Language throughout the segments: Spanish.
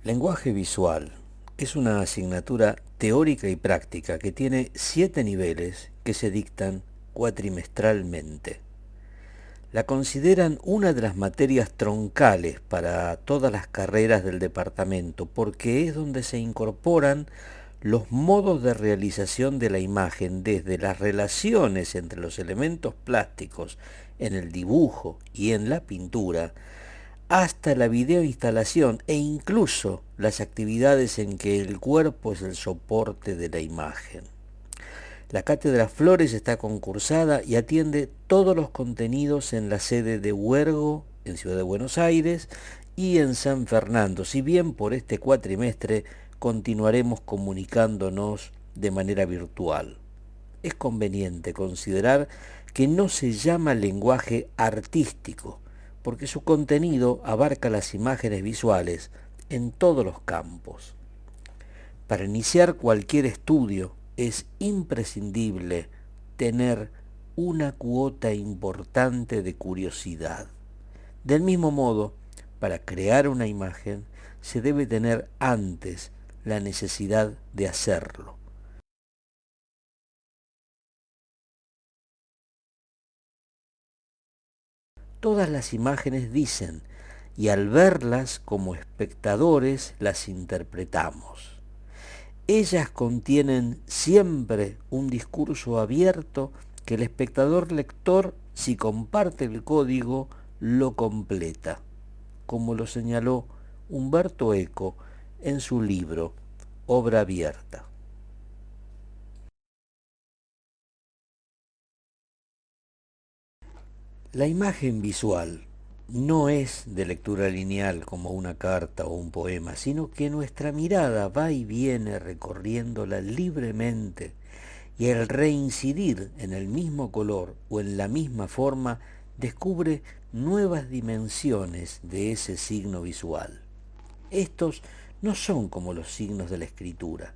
Lenguaje visual es una asignatura teórica y práctica que tiene 7 niveles que se dictan cuatrimestralmente. La consideran una de las materias troncales para todas las carreras del departamento porque es donde se incorporan los modos de realización de la imagen, desde las relaciones entre los elementos plásticos en el dibujo y en la pintura, hasta la videoinstalación e incluso las actividades en que el cuerpo es el soporte de la imagen. La Cátedra Flores está concursada y atiende todos los contenidos en la sede de Huergo, en Ciudad de Buenos Aires, y en San Fernando, si bien por este cuatrimestre continuaremos comunicándonos de manera virtual. Es conveniente considerar que no se llama lenguaje artístico, porque su contenido abarca las imágenes visuales en todos los campos. Para iniciar cualquier estudio es imprescindible tener una cuota importante de curiosidad. Del mismo modo, para crear una imagen se debe tener antes la necesidad de hacerlo. Todas las imágenes dicen, y al verlas como espectadores las interpretamos. Ellas contienen siempre un discurso abierto que el espectador lector, si comparte el código, lo completa, como lo señaló Umberto Eco en su libro Obra Abierta. La imagen visual no es de lectura lineal como una carta o un poema, sino que nuestra mirada va y viene recorriéndola libremente y al reincidir en el mismo color o en la misma forma descubre nuevas dimensiones de ese signo visual. Estos no son como los signos de la escritura,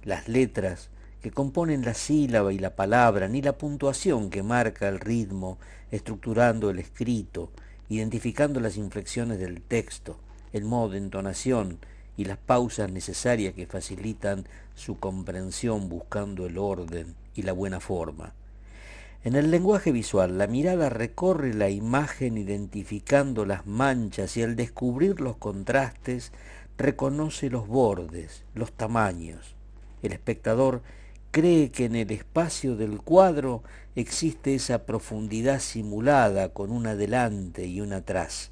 las letras que componen la sílaba y la palabra, ni la puntuación que marca el ritmo, estructurando el escrito, identificando las inflexiones del texto, el modo de entonación y las pausas necesarias que facilitan su comprensión buscando el orden y la buena forma. En el lenguaje visual, la mirada recorre la imagen identificando las manchas y al descubrir los contrastes, reconoce los bordes, los tamaños. El espectador cree que en el espacio del cuadro existe esa profundidad simulada con un adelante y un atrás.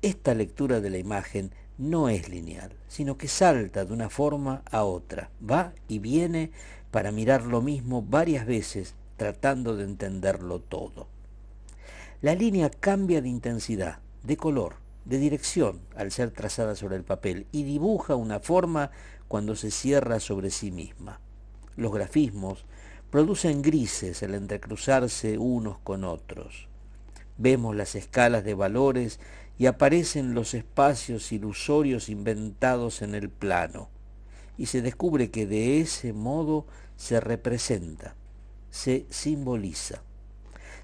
Esta lectura de la imagen no es lineal, sino que salta de una forma a otra, va y viene para mirar lo mismo varias veces, tratando de entenderlo todo. La línea cambia de intensidad, de color, de dirección al ser trazada sobre el papel y dibuja una forma cuando se cierra sobre sí misma. Los grafismos producen grises al entrecruzarse unos con otros. Vemos las escalas de valores y aparecen los espacios ilusorios inventados en el plano, y se descubre que de ese modo se representa, se simboliza.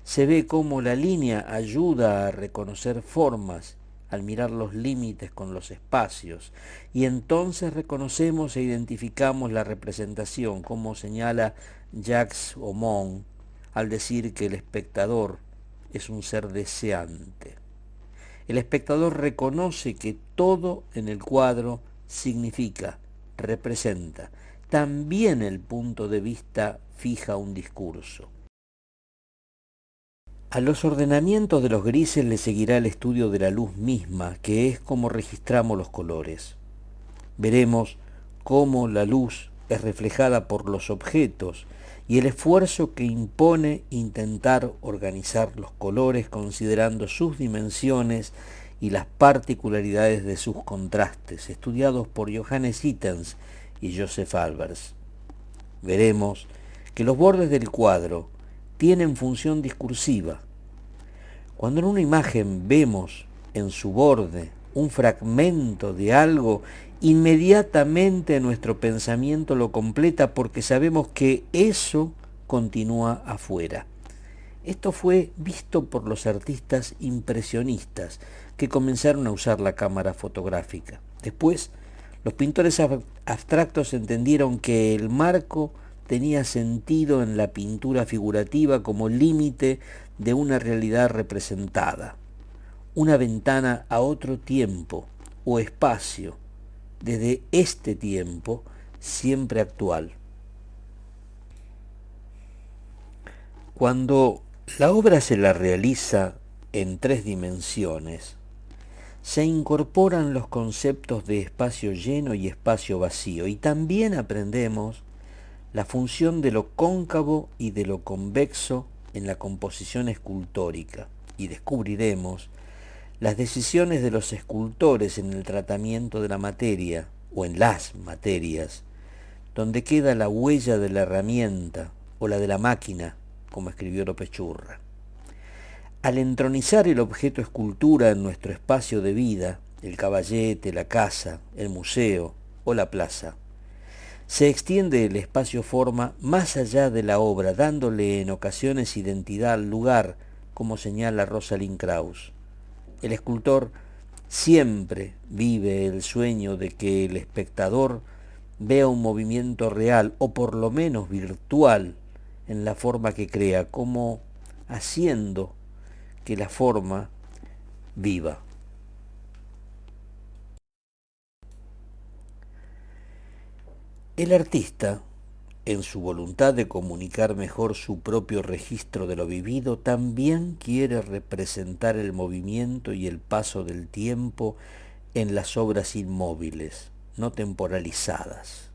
Se ve cómo la línea ayuda a reconocer formas al mirar los límites con los espacios, y entonces reconocemos e identificamos la representación, como señala Jacques Aumont al decir que el espectador es un ser deseante. El espectador reconoce que todo en el cuadro significa, representa. También el punto de vista fija un discurso. A los ordenamientos de los grises le seguirá el estudio de la luz misma, que es como registramos los colores. Veremos cómo la luz es reflejada por los objetos y el esfuerzo que impone intentar organizar los colores considerando sus dimensiones y las particularidades de sus contrastes, estudiados por Johannes Itten y Joseph Albers. Veremos que los bordes del cuadro tienen función discursiva. Cuando en una imagen vemos en su borde un fragmento de algo, inmediatamente nuestro pensamiento lo completa porque sabemos que eso continúa afuera. Esto fue visto por los artistas impresionistas que comenzaron a usar la cámara fotográfica. Después, Los pintores abstractos entendieron que el marco tenía sentido en la pintura figurativa como límite de una realidad representada, una ventana a otro tiempo o espacio, desde este tiempo siempre actual. Cuando la obra se la realiza en 3 dimensiones, se incorporan los conceptos de espacio lleno y espacio vacío, y también aprendemos la función de lo cóncavo y de lo convexo en la composición escultórica, y descubriremos las decisiones de los escultores en el tratamiento de la materia o en las materias, donde queda la huella de la herramienta o la de la máquina, como escribió López Churra. Al entronizar el objeto escultura en nuestro espacio de vida, el caballete, la casa, el museo o la plaza, se extiende el espacio-forma más allá de la obra, dándole en ocasiones identidad al lugar, como señala Rosalind Krauss. El escultor siempre vive el sueño de que el espectador vea un movimiento real, o por lo menos virtual, en la forma que crea, como haciendo que la forma viva. El artista, en su voluntad de comunicar mejor su propio registro de lo vivido, también quiere representar el movimiento y el paso del tiempo en las obras inmóviles, no temporalizadas.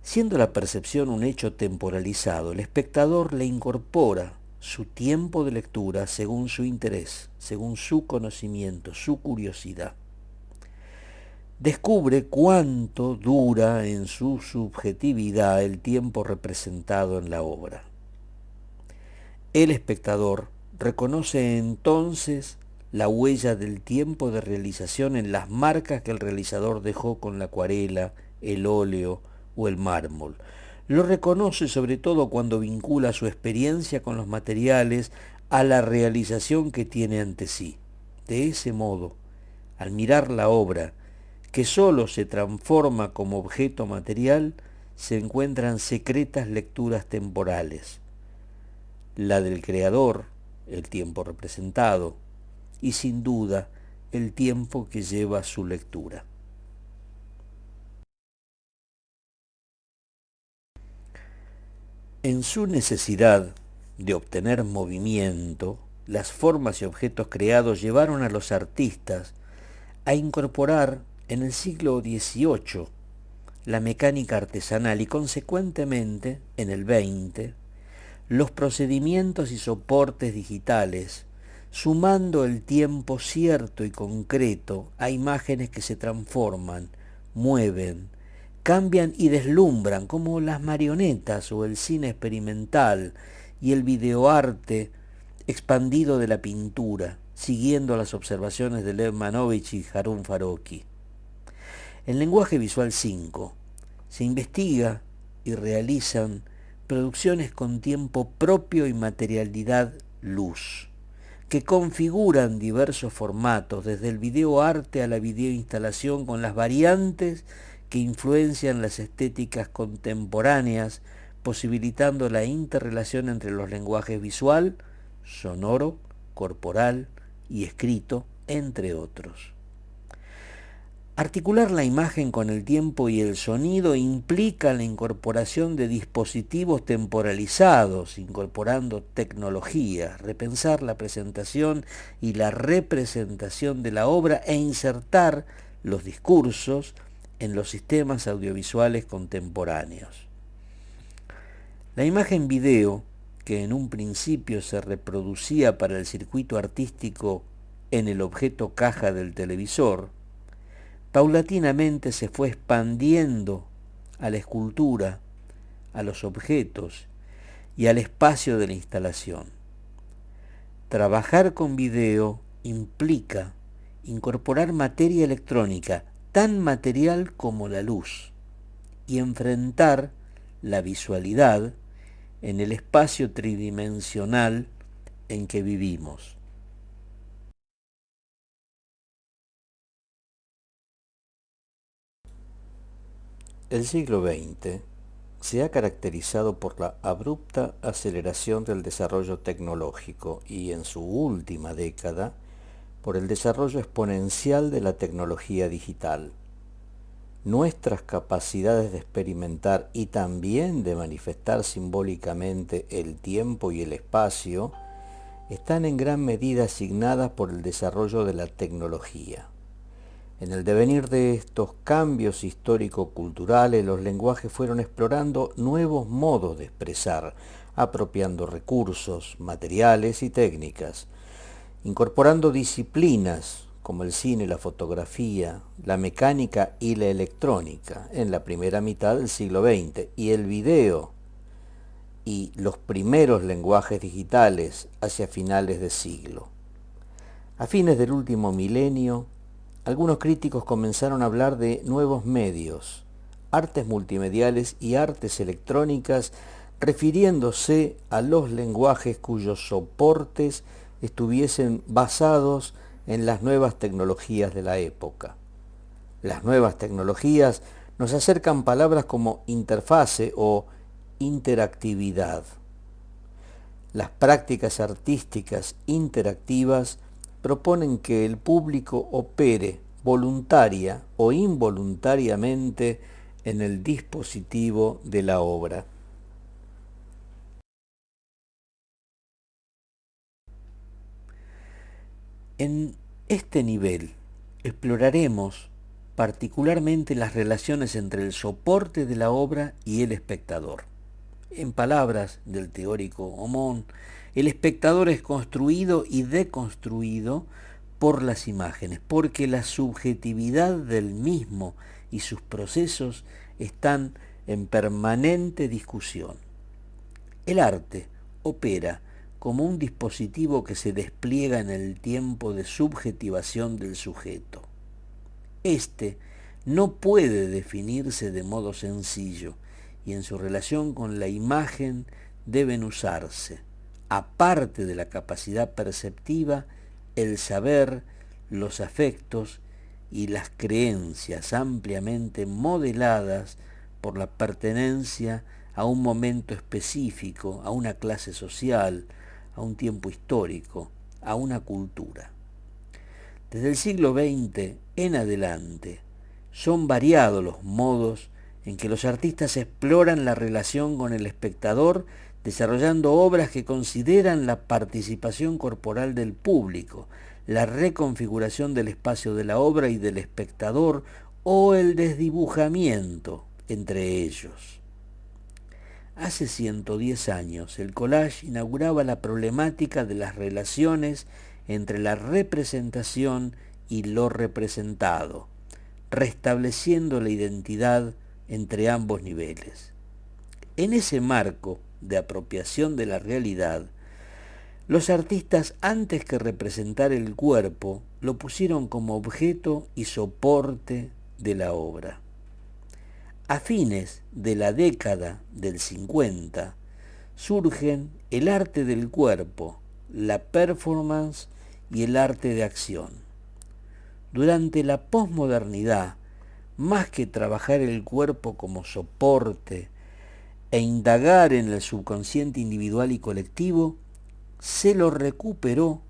Siendo la percepción un hecho temporalizado, el espectador le incorpora su tiempo de lectura según su interés, según su conocimiento, su curiosidad. Descubre cuánto dura en su subjetividad el tiempo representado en la obra. El espectador reconoce entonces la huella del tiempo de realización en las marcas que el realizador dejó con la acuarela, el óleo o el mármol. Lo reconoce sobre todo cuando vincula su experiencia con los materiales a la realización que tiene ante sí. De ese modo, al mirar la obra, que sólo se transforma como objeto material, se encuentran secretas lecturas temporales. La del creador, el tiempo representado, y sin duda el tiempo que lleva su lectura. En su necesidad de obtener movimiento, las formas y objetos creados llevaron a los artistas a incorporar en el siglo XVIII la mecánica artesanal y consecuentemente en el XX los procedimientos y soportes digitales, sumando el tiempo cierto y concreto a imágenes que se transforman, mueven, cambian y deslumbran, como las marionetas o el cine experimental y el videoarte expandido de la pintura, siguiendo las observaciones de Lev Manovich y Harun Farocki. En lenguaje visual 5 se investiga y realizan producciones con tiempo propio y materialidad luz, que configuran diversos formatos, desde el videoarte a la videoinstalación, con las variantes que influencian las estéticas contemporáneas, posibilitando la interrelación entre los lenguajes visual, sonoro, corporal y escrito, entre otros. Articular la imagen con el tiempo y el sonido implica la incorporación de dispositivos temporalizados, incorporando tecnología, repensar la presentación y la representación de la obra e insertar los discursos en los sistemas audiovisuales contemporáneos. La imagen video, que en un principio se reproducía para el circuito artístico en el objeto caja del televisor, paulatinamente se fue expandiendo a la escultura, a los objetos y al espacio de la instalación. Trabajar con video implica incorporar materia electrónica, tan material como la luz, y enfrentar la visualidad en el espacio tridimensional en que vivimos. El siglo XX se ha caracterizado por la abrupta aceleración del desarrollo tecnológico y en su última década por el desarrollo exponencial de la tecnología digital. Nuestras capacidades de experimentar y también de manifestar simbólicamente el tiempo y el espacio están en gran medida asignadas por el desarrollo de la tecnología. En el devenir de estos cambios histórico-culturales, los lenguajes fueron explorando nuevos modos de expresar, apropiando recursos, materiales y técnicas, incorporando disciplinas como el cine, la fotografía, la mecánica y la electrónica en la primera mitad del siglo XX y el video y los primeros lenguajes digitales hacia finales de siglo. A fines del último milenio, algunos críticos comenzaron a hablar de nuevos medios, artes multimediales y artes electrónicas, refiriéndose a los lenguajes cuyos soportes estuviesen basados en las nuevas tecnologías de la época. Las nuevas tecnologías nos acercan palabras como interfase o interactividad. Las prácticas artísticas interactivas proponen que el público opere voluntaria o involuntariamente en el dispositivo de la obra. En este nivel exploraremos particularmente las relaciones entre el soporte de la obra y el espectador. En palabras del teórico Omón, el espectador es construido y deconstruido por las imágenes, porque la subjetividad del mismo y sus procesos están en permanente discusión. El arte opera como un dispositivo que se despliega en el tiempo de subjetivación del sujeto. Este no puede definirse de modo sencillo y en su relación con la imagen deben usarse, aparte de la capacidad perceptiva, el saber, los afectos y las creencias ampliamente modeladas por la pertenencia a un momento específico, a una clase social, a un tiempo histórico, a una cultura. Desde el siglo XX en adelante, son variados los modos en que los artistas exploran la relación con el espectador, desarrollando obras que consideran la participación corporal del público, la reconfiguración del espacio de la obra y del espectador o el desdibujamiento entre ellos. Hace 110 años, el collage inauguraba la problemática de las relaciones entre la representación y lo representado, restableciendo la identidad entre ambos niveles. En ese marco de apropiación de la realidad, los artistas, antes que representar el cuerpo, lo pusieron como objeto y soporte de la obra. A fines de la década del 50, surgen el arte del cuerpo, la performance y el arte de acción. Durante la posmodernidad, más que trabajar el cuerpo como soporte e indagar en el subconsciente individual y colectivo, se lo recuperó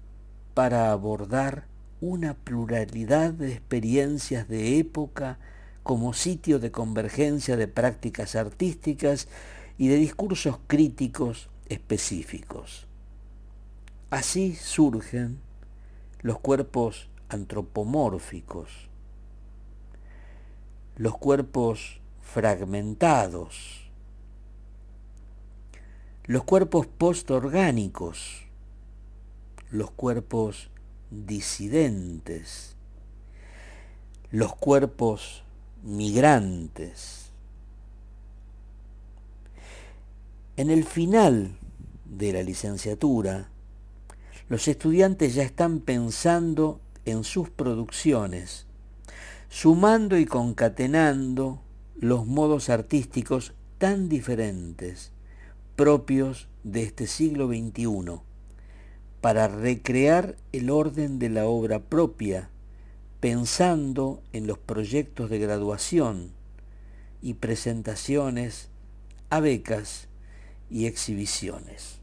para abordar una pluralidad de experiencias de época como sitio de convergencia de prácticas artísticas y de discursos críticos específicos. Así surgen los cuerpos antropomórficos, los cuerpos fragmentados, los cuerpos postorgánicos, los cuerpos disidentes, los cuerpos migrantes. En el final de la licenciatura, los estudiantes ya están pensando en sus producciones, sumando y concatenando los modos artísticos tan diferentes, propios de este siglo XXI, para recrear el orden de la obra propia, pensando en los proyectos de graduación y presentaciones a becas y exhibiciones.